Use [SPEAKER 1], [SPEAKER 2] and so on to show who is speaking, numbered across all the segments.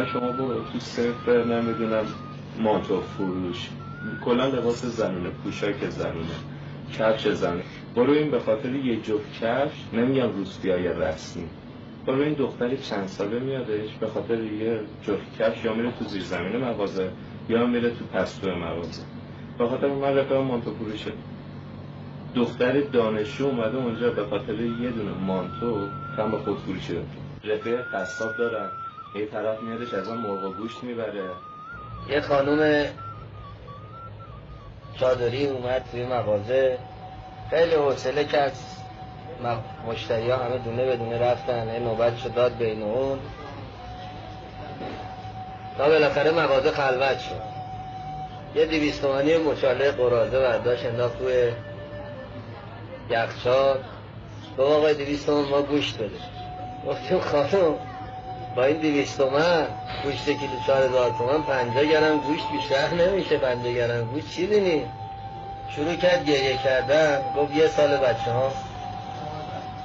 [SPEAKER 1] شما برو تو صنف نمیدونم مانتو فروش، کلا لباس زنونه، پوشاک زنونه، کفش زنونه، برو این به خاطر یه جفت کفش، نمیگم روسپیای رسمی، برو این دختری چند ساله میادش به خاطر یه جفت کفش یا میره تو زیرزمین مغازه یا میره تو پستو مغازه. به خاطر من رفیقم مانتو فروشه، دختر دانشجو اومده اونجا به خاطر یه دونه مانتو کم به خود فروشه. رفیق قصاب دارن، یه طرف میادش از اون مرغ و گوشت میبره.
[SPEAKER 2] یه خانوم چادری اومد توی مغازه، خیلی حوصله کرد، مشتری ها همه دونه به دونه رفتن، یه نوبتشو داد بین اون تا بالاخره مغازه خلوت شد. یه 200 تومانی مچاله قراضه برداشت انداخت توی یخچال. گفت آقای 200 تومن ما گوشت بده. گفتیم خانم با این 200 تومن گوشت کیلو 4000 تومن 50 گرم گوشت بیشتر نمیشه. 50 گرم گوشت چی دینی؟ شروع کرد گریه کردن. گفت 1 سال بچه ها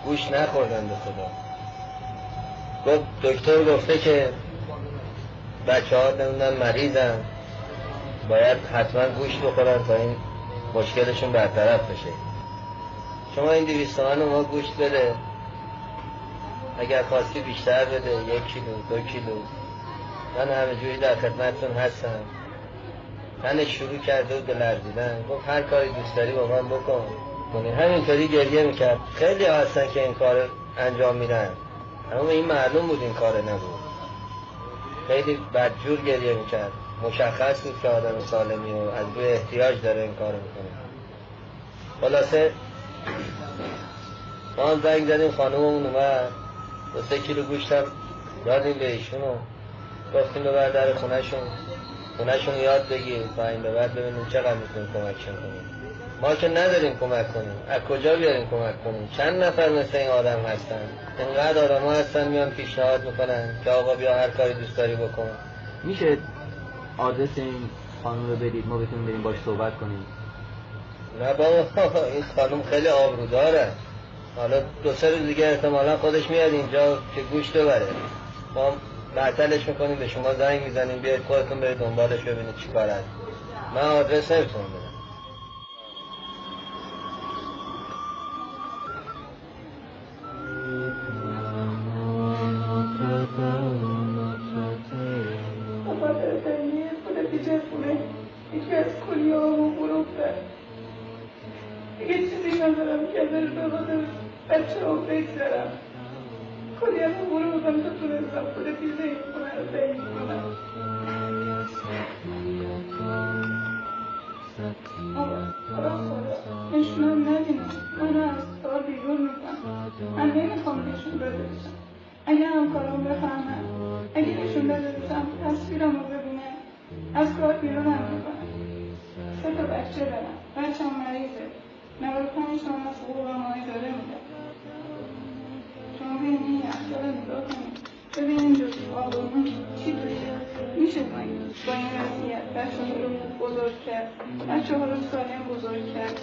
[SPEAKER 2] گوشت نخوردن به خدا. گفت دکتر گفته که بچه ها نمیدونم مریضن، باید حتما گوشت بخورن تا این مشکلشون برطرف بشه. شما این 200 تومن رو ما گوشت بده، اگر خواستی بیشتر بده، 1 کیلو 2 کیلو، من همه جوری در خدمتتون هستم. تنش شروع کرده بود به لرزیدن. گفت هر کاری دوست داری با من بکن. همینطوری گریه میکرد. خیلی هستن که این کار انجام میدن، اما این معلوم بود این کار نبود. خیلی بدجور گریه میکرد. مشخص بود که آدم سالمی و از روی احتیاج داره این کار میکنه. خلاصه ما هم زنگ زدیم، خانوممون اومد 2-3 کیلو گوشتم دادیم به ایشونو، گفتیم ببر در خونهشون یاد بگیر تا این به بعد ببینیم چقدر میتونیم کمکشون کنیم. ما که نداریم کمک کنیم، از کجا بیاریم کمک کنیم؟ چند نفر مثل این آدم هستن؟ اینقدر آدم ها هستن میان پیشنهاد میکنن که آقا بیا هر کاری دوست داری بکن.
[SPEAKER 3] میشه آدرس این خانم رو بدید ما بتونیم بریم باش صحبت کنیم؟
[SPEAKER 2] نه بابا این خانم خیلی آبروداره. حالا 2-3 روز دیگه احتمالا خودش میاد اینجا که گوشت ببره. ما معطلش میکنیم، به شما زنگ میزنیم بیاید خودتون برید دنبالش ببینید چی کار هست. من آدرس نمیتونم بدم.
[SPEAKER 4] یکی از کلیه همون فروختن. دیگه چیزی ندارم که بره به خاطر بچه ها بگذارم. کلیه همون فروختم تا تونستم خود پیزه این خونه رو تعیین کنم. خدا نشونم ندینم، من از کار بیرون میکنم. من نمیخوام نشون داده بشم. اگه همکارم بفهمن، اگه نشون داده بشم تصویرم رو ببینن، از کار بیرونم میکنم. 3 تا بچه دارم، بچه هم مریضه، 95 تومن از حقوقم داره میده. شما ببینید این یخچال رو نگاه کنید، ببینید جز آبمون چی توشه. میشه با این وضعیت بچه ها رو بزرگ کرد، بچه ها رو سالم بزرگ کرد.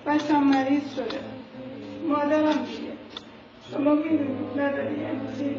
[SPEAKER 4] بچه هم مریض شده، مادرم دیگه. شما میدونید نداری یعنی چی؟